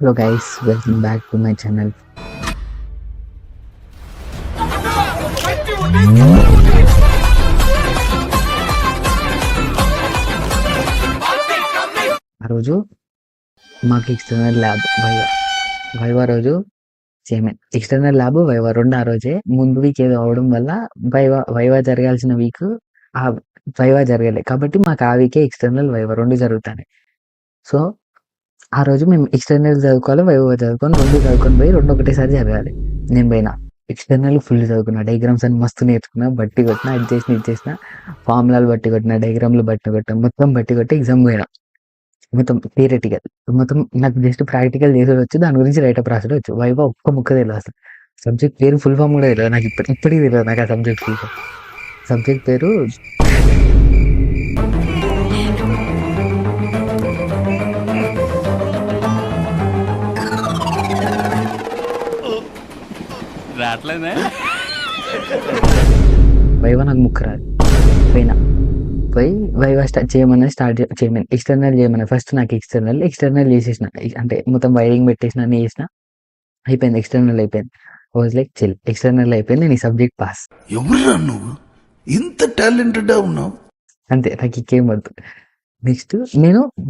Hello guys, welcome back to my channel. ఆ రోజు మాకు ఎక్స్టర్నల్ ల్యాబ్ వైవా రోజు సేమ్ ఎక్స్టర్నల్ ల్యాబ్ వైవా 2 ఆ రోజే. ముందు వీక్ ఏదో అవ్వడం వల్ల వైవా జరగాల్సిన వీక్ ఆ వైవా జరగలే. కాబట్టి మాకు ఆ వీకే ఎక్స్టర్నల్ వైవా 2 జరుగుతాయి. సో ఆ రోజు మేము ఎక్స్టర్నల్ చదువుకోవాలి, వైవా చదువుకొని 2 చదువుకొని పోయి 2 ఒకటేసారి జరగాలి. నేను పోయినా ఎక్స్టర్నల్ ఫుల్ చదువుకున్నా, డయాగ్రామ్స్ అని మస్తు నేర్చుకున్నా, బట్టి కొట్టినా, ఇది చేసిన ఫార్ములాలు బట్టి కొట్టిన, డయాగ్రామ్లు బట్టి కొట్టిన, మొత్తం బట్టి కొట్టి ఎగ్జామ్ పోయినా. మొత్తం థియరిటికల్ మొత్తం నాకు జస్ట్ ప్రాక్టికల్ చేసేది వచ్చు, దాని గురించి రైటప్ రాసేది వచ్చు. వైవా ఒక్క ముక్క తెలియదు అసలు. సబ్జెక్ట్ పేరు ఫుల్ ఫామ్ కూడా తెలియదు నాకు, ఇప్పటికి తెలియదు నాకు ఆ సబ్జెక్ట్ ఫుల్ ఫామ్. సబ్జెక్ట్ పేరు రావట్లేదే. వైవా నాకు ముక్క రాదు. పోయినా పోయి వైవా స్టార్ట్ చేయమని ఎక్స్టర్నల్ చేయమని ఫస్ట్ నాకు ఎక్స్టర్నల్ చేసేసిన, అంటే మొత్తం వైరింగ్ పెట్టేసిన, అన్ని చేసిన, అయిపోయింది. ఎక్స్టర్నల్ అయిపోయింది. వాజ్ లైక్ చిల్, ఎక్స్టర్నల్ అయిపోయింది, నీ సబ్జెక్ట్ పాస్. ఎవరురా నువ్వు ఇంత టాలెంటెడ్ ఉన్నావు? అంతే, నాకు ఇంకేం వద్దు. నెక్స్ట్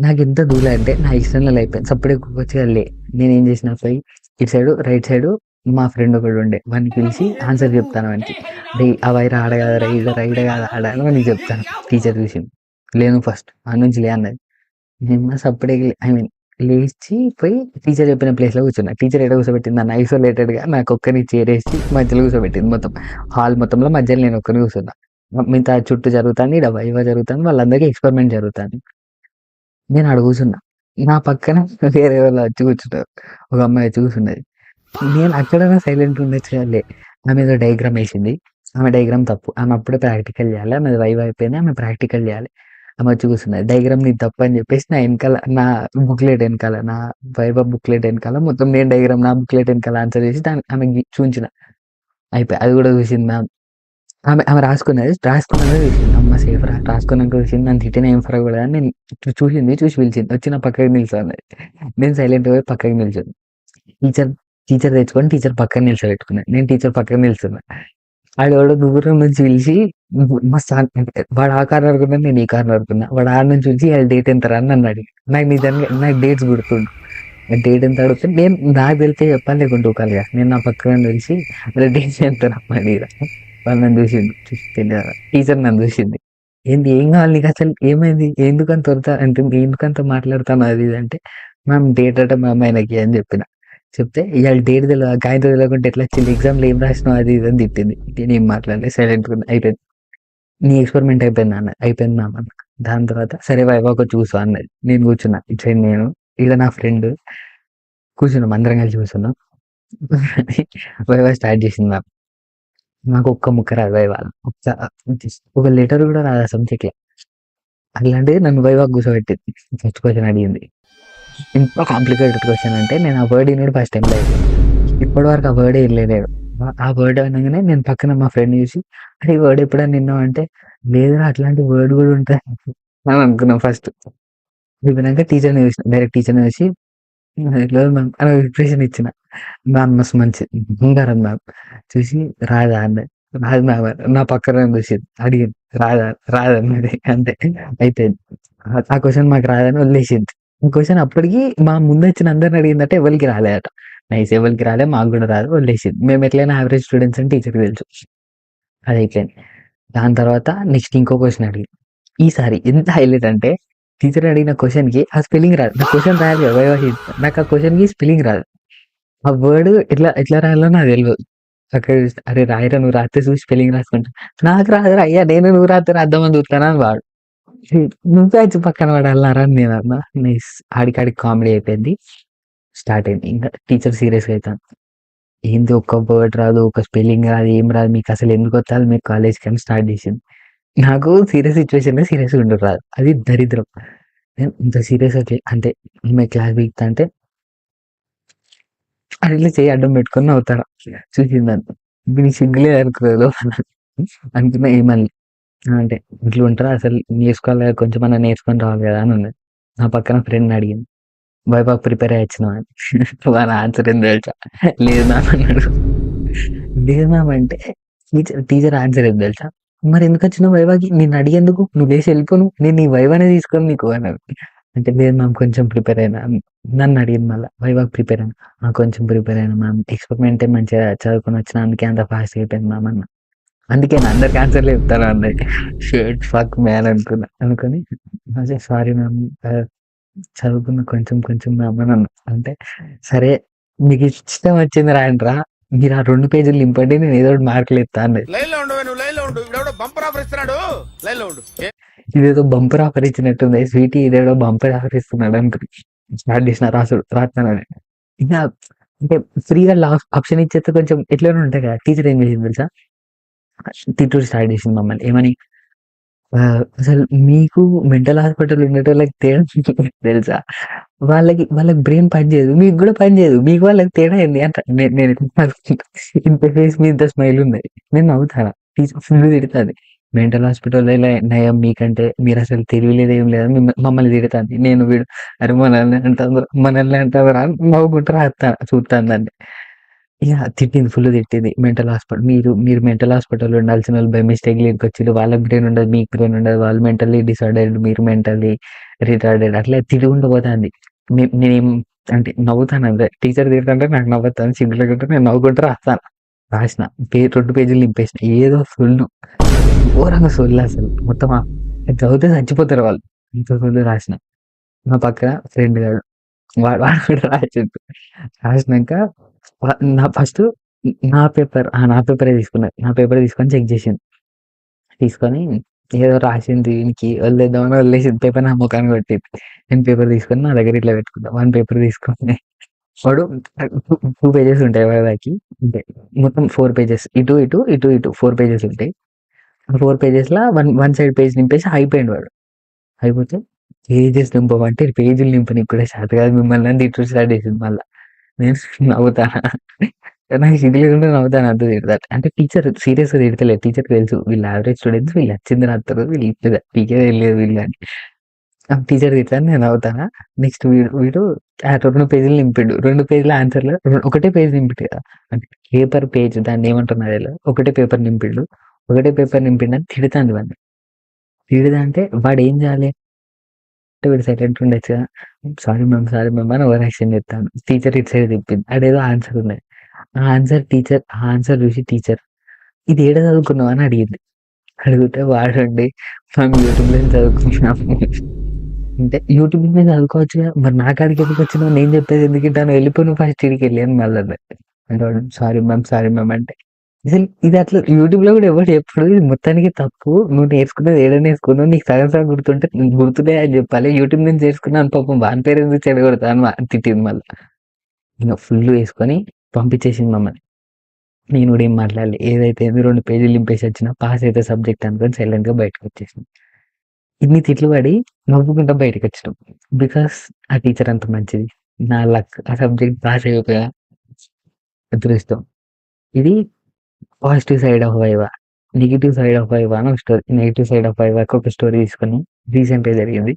నాకు ఎంత దూరం అంటే నా ఎక్స్టర్నల్ అయిపోయింది. సపరేట్ వచ్చి లే, నేనేం చేసిన పోయి ఇటు సైడ్ రైట్ సైడ్ మా ఫ్రెండ్ ఒకడు ఉండే, వాడిని పిలిచి ఆన్సర్ చెప్తాను వానికి. రే ఆ వైర్ ఆడ కాదు, రైడ్ కాదు, ఆడ అని వానికి చెప్తాను. టీచర్ చూసి లేను ఫస్ట్ ఆ నుంచి లే అన్నది. నేను సపరేట్ లేచి పోయి టీచర్ చెప్పిన ప్లేస్లో కూర్చున్నా. టీచర్ ఎక్కడ కూర్చోబెట్టింది నన్ను ఐసోలేటెడ్గా నాకు ఒక్కరిని చేరేసి మధ్యలో కూర్చోబెట్టింది. మొత్తం హాల్ మొత్తంలో మధ్యలో నేను ఒక్కరిని కూర్చున్నా. మిగతా చుట్టూ జరుగుతుంది, ఇక్కడ వైవా జరుగుతుంది, వాళ్ళందరికీ ఎక్స్పెరిమెంట్ జరుగుతుంది. నేను ఆడ కూర్చున్నా, నా పక్కన వేరే వాళ్ళు వచ్చి కూర్చుంటారు. ఒక అమ్మాయి వచ్చి కూర్చున్నది. నేను అక్కడైనా సైలెంట్ ఉండొచ్చు కదలే. ఆమె ఏదో డయాగ్రామ్ వేసింది, ఆమె డయాగ్రామ్ తప్పు, ఆమె అప్పుడే ప్రాక్టికల్ చేయాలి, ఆమె వైవా అయిపోయింది, ఆమె ప్రాక్టికల్ చేయాలి. ఆమె వచ్చి కూర్చున్నది. డయాగ్రామ్ నీది తప్పు అని చెప్పేసి నా వెనకాల, నా బుక్లెట్ వెనకాల, నా వైవా బుక్లెట్ వెనకాల మొత్తం నేను డయాగ్రామ్ నా బుక్లెట్ వెనకాల ఆన్సర్ చేసి ఆమెకి చూపించిన. అయిపోయి అది కూడా చూసింది మ్యామ్. ఆమె రాసుకున్నదే చూసింది. అమ్మ సేఫ్ రాసుకున్నాక చూసింది. నన్ను తిట్టిన ఏం ఫరక పడదు అని నేను చూసింది, చూసి పిలిచింది, వచ్చి నా పక్కకి నిల్చున్నది. నేను సైలెంట్ పోయి పక్కకి నిల్చుంది. టీచర్ టీచర్ తెచ్చుకొని టీచర్ పక్కన నిల్చోబెట్టుకున్నాను. నేను టీచర్ పక్కన నిల్చున్నా. ఆడెవడో దూరం నుంచి పిలిచి మస్తు వాడు ఆ కార్నర్ అనుకున్నా, నేను ఈ కార్నర్ అనుకున్నా. వాడు ఆడ నుంచి చూసి డేట్ ఎంత రా అని నన్ను అడిగి, నాకు నిజంగా నాకు డేట్స్ గుర్తుండు. డేట్ ఎంత అడిగితే నేను నాకు తెలితే చెప్పాలి, లేకుంటే ఊకాలిగా. నేను నా పక్కన తెలిసి డేట్ ఎంత రమ్మని వాళ్ళు నన్ను చూసిండు, చూసి తెలియదు. టీచర్ నన్ను చూసింది, ఏంది ఏం కావాలి నీకు, అసలు ఏమైంది, ఎందుకంత వరతా అంటే ఎందుకంత మాట్లాడతాను అది ఇది అంటే, మ్యామ్ డేట్ అట మా అమ్మాయినకి అని చెప్పిన. చెప్తే ఇవాళ డేట్ తెలియదు, కాగితం తెలియకుంటే ఎట్లా వచ్చింది, ఎగ్జామ్లో ఏం రాసినావు అది ఇది అని తిట్టింది. నేనేం మాట్లాడలేదు, సైలెంట్ అయిపోయింది. నీ ఎక్స్పెరిమెంట్ అయిపోయింది అన్న, అయిపోయింది మ్యామ్ అన్న. దాని తర్వాత సరే వైవాకి చూసు అన్నది. నేను కూర్చున్నా, ఇటు సైడ్ నేను, ఇక నా ఫ్రెండ్ కూర్చున్నాం, అందరం కలిసి కూర్చున్నాం. వైవా స్టార్ట్ చేసింది మ్యామ్. నాకు ఒక్క ముక్క రాదు వైవా, ఒక లెటర్ కూడా రాదు ఆ సబ్జెక్ట్లో. అట్లాంటిది నన్ను వైవాకి కూర్చోబెట్టింది. ఫస్ట్ క్వశ్చన్ అడిగింది, ఎంత కాంప్లికేటెడ్ క్వశ్చన్ అంటే నేను ఆ వర్డ్ వినేది ఫస్ట్ టైం లైఫ్. ఇప్పటి వరకు ఆ వర్డే వినలేదు. ఆ వర్డ్ అనగానే నేను పక్కన మా ఫ్రెండ్ చూసి, అరే ఈ వర్డ్ ఎప్పుడైనా విన్నావు అంటే, లేదురా అట్లాంటి వర్డ్ కూడా ఉంటాయి అని అనుకున్నాం ఫస్ట్. విన్నాక టీచర్ని చూసిన, డైరెక్ట్ టీచర్ని చూసి లేదు మ్యామ్ అని ఎక్స్ప్రెషన్ ఇచ్చిన. మ్యామ్ మస్తు మంచి బంగారం మ్యామ్. చూసి రాదా అన్నది. రాదు మ్యామ్ నా పక్కన చూసింది, అడిగింది రాదన్నది. అంతే అయిపోయింది. ఆ క్వశ్చన్ మాకు రాదని వదిలేసింది. ఈ క్వశ్చన్ అప్పటికి మా ముందు వచ్చిన అందరిని అడిగిందంటే ఎవరికి రాలేదట. నైస్, ఎవరికి రాలే, మాకు కూడా రాదు, వదిలేసింది. మేము ఎట్లయినా యావరేజ్ స్టూడెంట్స్ అని టీచర్కి తెలుసు. అది అయిపోయింది. దాని తర్వాత నెక్స్ట్ ఇంకో క్వశ్చన్ అడిగింది. ఈసారి ఎంత హైలైట్ అంటే, టీచర్ అడిగిన క్వశ్చన్కి ఆ స్పెల్లింగ్ రాదు. నాకు క్వశ్చన్ రాయాలి కదా వైవా షీట్, నాకు ఆ క్వశ్చన్కి స్పెల్లింగ్ రాదు. ఆ వర్డ్ ఎట్లా ఎట్లా రాయాలో నాకు తెలియదు. అక్కడ అరే రాయరా, నువ్వు రాస్తే చూసి స్పెల్లింగ్ రాసుకుంటా. నాకు రాదురా అయ్యా, నేను నువ్వు రాస్తే రాద్దామని చూస్తానా అని వాడు. నువ్వే వచ్చి పక్కన పడాలన్నారా అని నేను అన్నా. నైస్, ఆడికాడికి కామెడీ అయిపోయింది. స్టార్ట్ అయింది. ఇంకా టీచర్ సీరియస్గా అవుతాను, ఏంది ఒక్క వర్డ్ రాదు, ఒక స్పెల్లింగ్ రాదు, ఏం రాదు, మీకు అసలు ఎందుకు వస్తారు మీకు కాలేజ్కి అని స్టార్ట్ చేసింది. నాకు సీరియస్ సిచ్యువేషన్లో సీరియస్గా ఉండదు రాదు, అది దరిద్రం. నేను ఇంత సీరియస్గా అంటే ఈమె క్లాస్ వీక్తా అంటే అట్లా చేయి అడ్డం పెట్టుకొని అవుతారా చూసిందని. దీనికి సిగ్గులే అనుకోలేదు అనుకున్నా. ఏమని అంటే ఇట్లా ఉంటారా అసలు, నేర్చుకోవాలి కొంచెం అన్న నేర్చుకొని రావాలి కదా అని ఉన్నది. నా పక్కన ఫ్రెండ్ అడిగింది, వైవాకి ప్రిపేర్ అయ్యి వచ్చినావా అని. వాళ్ళ ఆన్సర్ ఏందో తెలుసా? లేదు మ్యామ్ అన్నాడు. లేదు మ్యామ్ అంటే టీచర్ ఆన్సర్ ఏందో తెలుసా? మరి ఎందుకు వచ్చినావు వైవాకి? నేను అడిగేందుకు? నువ్వు లేచి వెళ్ళిపోను. నేను నీ వైవానే తీసుకోను నీకు అన్నాడు. అంటే లేదు మ్యామ్ కొంచెం ప్రిపేర్ అయినా. నన్ను అడిగింది మళ్ళీ వైవాకి ప్రిపేర్ అయినా. కొంచెం ప్రిపేర్ అయినా మ్యామ్. ఎక్స్పెరిమెంటే మంచిగా చదువుకొని వచ్చిన అందుకే అంత ఫాస్ట్ అయిపోయింది మ్యామ్ అన్న. అందుకే నా అందరికి ఆన్సర్లు చెప్తాను అన్నది. షర్ట్ ఫక్ మ్యాన్ అనుకున్నా. అనుకొని అదే సారీ మ్యామ్ చదువుకున్న కొంచెం కొంచెం మ్యామ్ అని అన్నా. అంటే సరే మీకు ఇష్టం వచ్చింది రాయండిరా. మీరు ఆ 2 పేజీలు నింపండి నేను ఏదో ఒకటి మార్కులు ఇస్తా అన్నది. లైన్ లో ఉండు నువ్వు, లైన్ లో ఉండు. ఇవిడెవడో బంపర్ ఆఫర్ ఇస్తున్నాడు, లైన్ లో ఉండు. ఇదేదో బంపర్ ఆఫర్ ఇచ్చినట్టుంది. స్వీటీ ఇదేదో బంపర్ ఆఫర్ ఇస్తున్నాడు అనుకుని స్టార్ట్ చేసిన రాస్తానని. ఇంకా అంటే ఫ్రీగా ఆప్షన్ ఇచ్చేస్తే కొంచెం ఎట్లనే ఉంటాయి కదా. టీచర్ ఏం చేసింది తెలుసా? తిట్టుడు స్టార్ట్ చేసింది మమ్మల్ని. ఏమని? అసలు మీకు మెంటల్ హాస్పిటల్ ఉండేటోళ్ళకి తేడా తెలుసా? వాళ్ళకి బ్రెయిన్ పని చేయదు. మీకు కూడా పని చేయదు. మీకు వాళ్ళకి తేడా ఏంది అంట. నేను ఇంత ఫేస్ మీద ఇంత స్మైల్ ఉంది. నేను నవ్వుతాను. టీచర్ ఫుల్ తిడుతుంది. మెంటల్ హాస్పిటల్ నయం మీకంటే మీరు అసలు తెలియలేదు ఏం లేదు మమ్మల్ని తిడుతుంది. నేను వీడు అరే మనల్ని అంటారు నవ్వుకుంటూ చూస్తాను దాన్ని. ఇక తిట్టింది ఫుల్ తిట్టింది. మెంటల్ హాస్పిటల్ మీరు మెంటల్ హాస్పిటల్ ఉండాల్సిన వాళ్ళు బై మిస్టేక్ లీడ్కి వచ్చి వాళ్ళకి బ్రెయిన్ ఉండదు మీకు బ్రెయిన్ ఉండదు. వాళ్ళు మెంటల్లీ డిసార్డెడ్ మీరు మెంటల్లీ రిటార్డెడ్ అట్లా తిరుగుంటూ పోతుంది. నేనేం అంటే నవ్వుతాను అంతే. టీచర్ తిడుతుంటే నాకు నవ్వుతాను. సిగ్గులేకుంటే నేను నవ్వుకుంటూ రాసిన 2 పేజీలు నింపేసిన. ఏదో సొల్లు ఘోరంగా సొల్లు అసలు మొత్తం చదివితే చచ్చిపోతారు వాళ్ళు. ఇంత సొల్లు రాసిన. మా పక్కన ఫ్రెండ్ గాడు వాడు కూడా రాసిండు. రాసినాక నా ఫస్ట్ నా పేపరే తీసుకున్నా. నా పేపర్ తీసుకొని చెక్ చేసింది. తీసుకొని ఏదో రాసింది దీనికి వదిలేద్దామని వదిలేసింది. పేపర్ నా ముఖాన్ని కొట్టింది. నేను పేపర్ తీసుకొని నా దగ్గర ఇట్లా పెట్టుకున్నా. 1 పేపర్ తీసుకొని వాడు 2 పేజెస్ ఉంటాయి వాడికి. అంటే మొత్తం 4 పేజెస్ ఇటు 4 పేజెస్ ఉంటాయి. 4 పేజెస్‌ల వన్ సైడ్ పేజ్ నింపేసి అయిపోయిండు వాడు. అయిపోతే పేజెస్ నింపమంటే పేజీలు నింపనీకి కూడా చేత కాదు మిమ్మల్ని అని తిట్టుడు స్టార్ట్ చేసింది మళ్ళా. నేను నవ్వుతానా? నాకు సిగ్గు లేకుండా నవ్వుతాను అంత తిడతారు. అంటే టీచర్ సీరియస్‌గా తిడతలేదు. టీచర్‌కి తెలుసు వీళ్ళు యావరేజ్ స్టూడెంట్స్ వీళ్ళు వచ్చింది రాస్తారు. వీళ్ళు పీకేది ఏం లేదు వీళ్ళు అని. టీచర్ తిడతాను నేను నవ్వుతానా? నెక్స్ట్ వీడు 2 పేజీలు నింపిండు. 2 పేజీల ఆన్సర్‌లు ఒకటే పేజ్ నింపిండు కదా! అంటే పేపర్ పేజ్ దాన్ని ఏమంటారో నాకు తెలవదు. ఒకటే పేపర్ నింపిండు. ఒకటే పేపర్ నింపిండని తిడతాంది వాడిని. తిడతంటే వాడేం చేయాలి? అంటే వీడు సైలెంట్‌గా ఉండొచ్చు కదా! సారీ మ్యామ్ అని ఓవర్ యాక్షన్ చేత్తాండు. టీచర్ ఇటు సైడ్ తిప్పింది. ఆడేదో ఆన్సర్ ఉన్నది. ఆ ఆన్సర్ చూసి టీచర్ ఇది ఏడ చదువుకున్నావు అని అడిగింది. అడిగితే వాడండి మేము యూట్యూబ్‌లోనే చదువుకున్నాము. అంటే యూట్యూబ్‌లోనే చదువుకోవచ్చుగా. మరి నా కాడికి ఎందుకు వచ్చినావు? నేను చెప్పేది ఎందుకు ఇంటావు? వెళ్ళిపో నువ్వు ఫస్ట్ ఈడికెళ్ళి అని మళ్ళీ అన్నది. అంటే వాడు సారీ మ్యామ్ అంటే అసలు ఇది అట్లా యూట్యూబ్‌లో కూడా ఎవడు చెప్పడు. ఇది మొత్తానికి తప్పు. నువ్వు నేర్చుకున్నది ఏడ నేర్చుకున్నావు? నీకు సగం గుర్తుంటే గుర్తున్నాయి అని చెప్పాలి. యూట్యూబ్ నుంచి నేర్చుకున్నాను పాపం వాని పేరు ఎందుకు చెడగొడతా అని తిట్టింది మళ్ళా. ఇంక ఫుల్ వేసుకొని పంపించేసింది మమ్మల్ని. నేను కూడా ఏం మాట్లాడలే. ఏదైతే 2 పేజీలు నింపేసి వచ్చినా పాస్ అయితే సబ్జెక్ట్ అనుకొని సైలెంట్‌గా బయటకొచ్చేసినా. ఇన్ని తిట్లు పడి నవ్వుకుంటా బయటకొచ్చినాం. బికాస్ ఆ టీచర్ అంత మంచిది. నా లక్ ఆ సబ్జెక్ట్ పాస్ అయిపోయా. అదృష్టం. ఇది positive side of viva. Negative side of viva అని ఒక స్టోరీ. నెగెటివ్ సైడ్ ఆఫ్ వైవాకి ఒక స్టోరీ తీసుకొని రీసెంట్‌గా జరిగింది.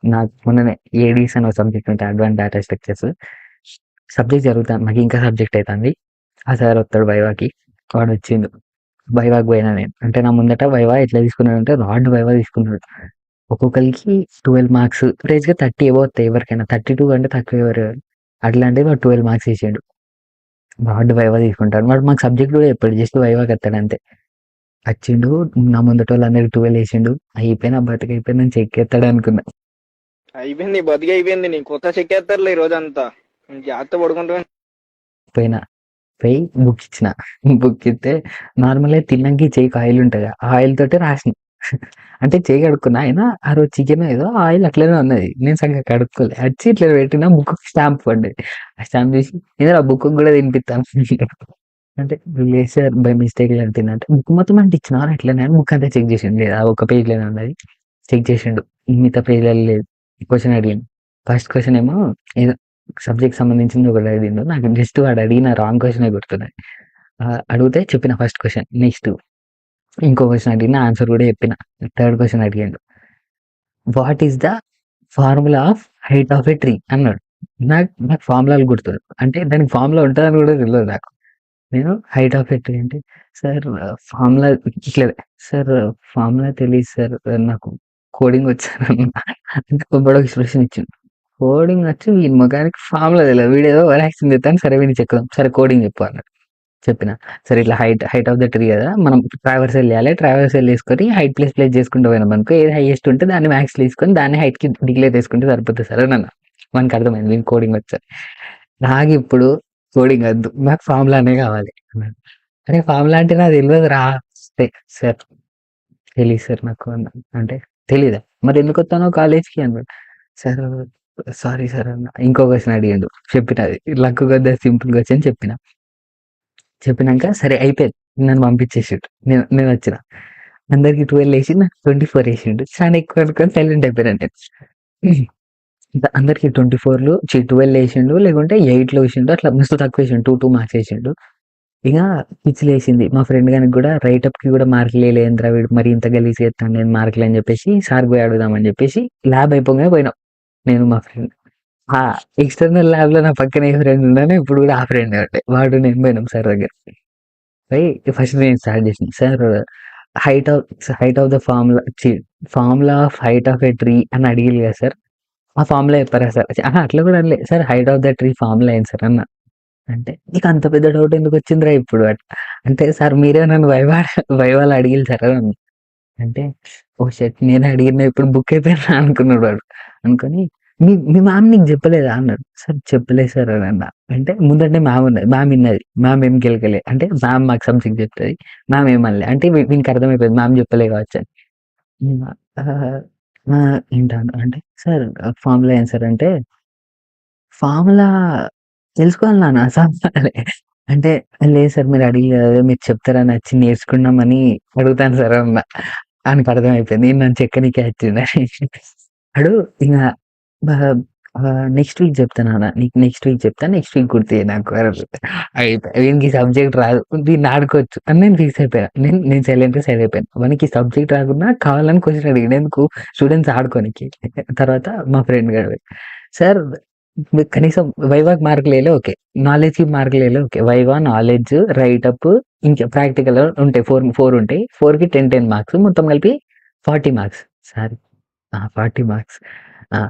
నాకు మొన్ననే ఏడీస్ అని ఒక సబ్జెక్ట్ ఉంటది. Advance data structures. సబ్జెక్ట్ జరుగుతాంది. నాకు ఇంకా సబ్జెక్ట్ అయితాంది. ఆ సార్ వస్తాడు వైవాకి. వాడొచ్చిండు. వైవాకి పోయినా నేను. అంటే నా ముందట వైవా ఎట్లా తీసుకున్నాడంటే రాడ్ వైవా తీసుకున్నాడు. ఒక్కొక్కరికి 12 మార్క్స్. యావరేజ్‌గా 30 అబోవ్ వస్తాయి ఎవరికైనా. 32 అంటే తక్కువ ఎవరు అట్లాంటిది వాడు 12 మార్క్స్ ఏసిండు. వాడు వైవా తీసుకుంటాడు. వాడు మాకు సబ్జెక్ట్ కూడా చెప్పాడు. జస్ట్ వైవాకి వస్తాడు అంతే. వచ్చిండు నా ముందటోళ్ళందరికి 12 ఏసిండు. అయిపోయినా బతుకైపోయిందని చెక్కేస్తాడు అనుకున్నా. అయిపోయింది బతికి అయిపోయింది. నీ కొత్త చెక్కేస్తారులే ఈ రోజంతా. జాగ్రత్త పడుకుంటా. పోయినా పోయి బుక్ ఇచ్చిన. బుక్ ఇస్తే నార్మల్‌గా తిన్నాక ఈ చెయ్యికి ఆయిల్ ఉంటది. ఆ ఆయిల్ తోటే రాసిన. అంటే చెయ్యి కడుక్కున్నా. అయినా ఆ రోజు చికెన్ ఏదో ఆయిల్ అట్లనే ఉన్నది. నేను సరిగ్గా కడుక్కోలే. వచ్చి ఇట్లా పెట్టిన బుక్‌కి స్టాంప్ పడ్డది. ఆ స్టాంప్ చూసి ఏందిరా బుక్‌కి కూడా తినిపిత్తాను. అంటే లేదు సార్ బై మిస్టేక్‌లో తిన్నా అంటే బుక్ మొత్తం అంటిచ్చినారు ఎట్లనే అని బుక్ అంతా చెక్ చేసిండు. లేదు ఆ ఒక్క పేజ్‌లోనే ఉన్నది. చెక్ చేసిండు. మిగతా పేజ్‌లలో లేదు. క్వెషన్ అడిగిండు. ఫస్ట్ క్వెషన్ ఏమో ఏదో సబ్జెక్ట్ సంబంధించింది ఒకటి అడిగిండు. నాకు జస్ట్ వాడు అడిగిన రాంగ్ క్వెషనే గుర్తున్నది. అడిగితే చెప్పిన ఫస్ట్ క్వెషన్. నెక్స్ట్ ఇంకో క్వెషన్ అడిగిన ఆన్సర్ కూడా చెప్పిన. థర్డ్ క్వెషన్ అడిగిండు. What is the formula of height of a tree అన్నాడు. నాకు ఫార్ములాలు గుర్తులేవు. అంటే దానికి ఫార్ములా ఉంటదని గూడా తెలవదు నాకు. నేను హైట్ ఆఫ్ ఎ ట్రీ అంటే, సార్ ఫార్ములా ఇట్లా సార్ ఫార్ములా తెలీదు సార్ నాకు కోడింగ్ వచ్చు సార్ అన్నా. అంటే వాడొక ఎక్స్‌ప్రెషన్ ఇచ్చిండు. కోడింగ్ వచ్చు వీని మొఖానికి ఫార్ములా తెలవదు. వీడేదో ఓవర్ యాక్షన్ చేత్తాండు. సరే వీనికి చెక్కుదాం. సరే కోడింగ్ చెప్పు అన్నాడు. చెప్పిన. సరే ఇట్లా హైట్ ఆఫ్ ద ట్రీ గదా! మనం ట్రావర్సల్ ఎయాలి. ట్రావర్సల్ యేసుకొని హైట్ ప్లస్ ప్లస్ చేసుకుంటూ పోయినామనుకో ఏది హైయెస్ట్ ఉంటే దాన్ని మాక్స్‌లో తీసుకొని దాన్ని హైట్‌కి డిక్లేర్ చేసుకుంటే సరిపోతది సార్ అని అన్నా. వానికి అర్థమైంది వీనికి కోడింగ్ వచ్చు అని. నాకిప్పుడు కోడింగ్ వద్దు. నాకు ఫార్ములానే కావాలి అన్నాడు. అరే ఫార్ములా అంటే నాకు తెలవదురా! సార్ తెలీదు సార్ నాకు అన్నా. అంటే తెలీదా? మరి ఎందుకొత్తన్నావు కాలేజ్‌కి అన్నాడు. సార్ సారీ సార్ అన్నా. ఇంకో క్వెషన్ అడిగిండు. చెప్పిన అది. లక్ కొద్దీ సింపుల్ క్వెషన్ చెప్పిన. చెప్పినంక సరే అయిపోయింది. నన్ను పంపించేసిండు. నేనొచ్చిన. అందరికి 12 ఏసిండు. నాకు 24 ఏసిండు. చాలా ఎక్కువ అనుకోని సైలెంట్ అయిపోయినా నేను. అందరికి 24లు 12 ఏసిండు. లేకుంటే 8లో ఏసిండు. అట్లా మస్తు తక్కువ ఏసిండు. 2 మార్క్స్ ఏసిండు. ఇక పిచ్చిలేసింది. మా ఫ్రెండ్ గానికి గూడా రైటప్‌కి గూడా మార్కులేలే ఏందిరా వీడు మరి ఇంత గలీజ్‌గా ఎత్తాండేంది మార్కులు అని చెప్పేసి సార్‌కి పోయి అడుగుదామని చెప్పేసి ల్యాబ్ అయిపోగానే పోయినాం. నేను మా ఫ్రెండ్. ఆ! ఎక్స్‌టర్నల్ ల్యాబ్‌లో నా పక్కన ఏ ఫ్రెండ్ ఉన్నానో ఇప్పుడు గూడా ఆ ఫ్రెండే ఉండే. వాడు నేను పోయినాం సార్ దగ్గరికి. పోయి ఫస్ట్ నేను స్టార్ట్ చేసిన. Sir height of height of the formula formula of height of a tree అని అడిగిర్రు కదా సార్. ఆ ఫార్ములా చెప్పరా సార్? అహా! అట్లా కూడా అనలే. Sir height of the tree formula ఏంటి సార్ అన్నా. అంటే "నీకు అంత పెద్ద డౌట్ ఎందుకొచ్చిందిరా ఇప్పుడు" అంటే "సార్ మీరే నన్ను వైవాలో అడిగిర్రు సార్" అని అన్నా. అంటే ఓహ్! షిట్ నేనే అడిగిన ఇప్పుడు బుక్ అయిపోయినా అనుకున్నాడు వాడు. అనుకోని "మీ మీ మ్యామ్ నీకు చెప్పలేదా?" అన్నాడు. "సార్ చెప్పలేదు సార్" అని అన్నా. అంటే ముందంటే మ్యామ్ ఉన్నది. మ్యామ్ ఇన్నది. మ్యామ్ ఏం కెలకలే. అంటే మ్యామ్ మాకు సంథింగ్ చెప్తది. మ్యామ్ ఏమనలే. అంటే వీనికి అర్థమైపోయింది మ్యామ్ చెప్పలే కావచ్చు అని. హ్మ్. ఆహ్, ఆ! ఏంటా అంటే "సార్ ఫార్ములా ఏంటి సార్" అంటే ఫార్ములా తెలుసుకోవాలి నాన్న అసలు అంటే లేదు సార్ మీరు అడిగిర్రు కదా! మీరు చెప్తారని వచ్చి నేర్చుకున్నామని అడుగుతాను సార్ అన్నా. ఆనికి అర్థమైపోయింది. ఈడు నన్ను చెక్కనీకే వచ్చిండని. వాడు ఇంగ నెక్స్ట్ వీక్ చెప్తా నాన్న. నీకు నెక్స్ట్ వీక్ చెప్తా. నెక్స్ట్ వీక్ గుర్తు చెయ్యి నాకు అన్నాడు. వీనికి ఈ సబ్జెక్ట్ రాదు. దీన్ని ఆడుకోవచ్చు అని నేను ఫిక్స్ అయిపోయా. నేను సైలెంట్‌గా సైడ్ అయిపోయాను. వానికి ఈ సబ్జెక్ట్ రాకున్నా కావాలని క్వెషన్ అడిగిండు. ఎందుకు? స్టూడెంట్స్ ఆడుకోనికి. తర్వాత మా ఫ్రెండ్ గాడు సార్ మీకు కనీసం వైవాకి మార్కులేయలే ఓకే. నాలెడ్జ్‌కి మార్కులేయలే ఓకే. వైవా, నాలెడ్జ్, రైటప్ ఇంకా ప్రాక్టికల్ ఉంటాయి. 4 ఉంటాయి. 4కి 10, 10 మార్క్స్ మొత్తం కలిపి 40 మార్క్స్. Sir 40 marks. ఆ!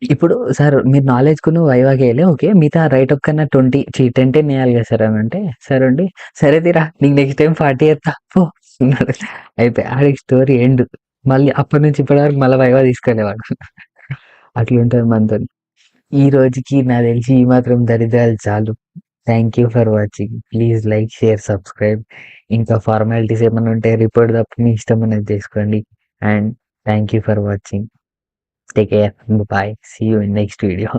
ఇప్పుడు సార్ మీరు నాలెడ్జ్‌కును వైవాకేయలే ఓకే. మిగతా రైటప్ కన్నా 20 10, 10 ఎయాలి కదా సార్ అనంటే, సార్ ఉండి సరే తీరా నీకు నెక్స్ట్ టైమ్ 40 ఏత్తా పో అన్నాడు. అయిపాయే. ఆడికి స్టోరీ ఎండ్. మళ్ళీ అప్పటి నుంచి ఇప్పటి వరకు మళ్ళా వైవా తీసుకోలే వాడు. అట్లుంటది మనతోని. ఈ రోజుకి నాకు తెలిసి ఈ మాత్రం దరిద్రాలు చాలు. Thank you for watching. Please like, share, subscribe. ఇంకా ఫార్మాలిటీస్ ఏమన్నా ఉంటే రిపోర్ట్ తప్ప మీ ఇష్టం ఉన్నది చేసుకోండి. And thank you for watching. Take care. Bye. See you in next video.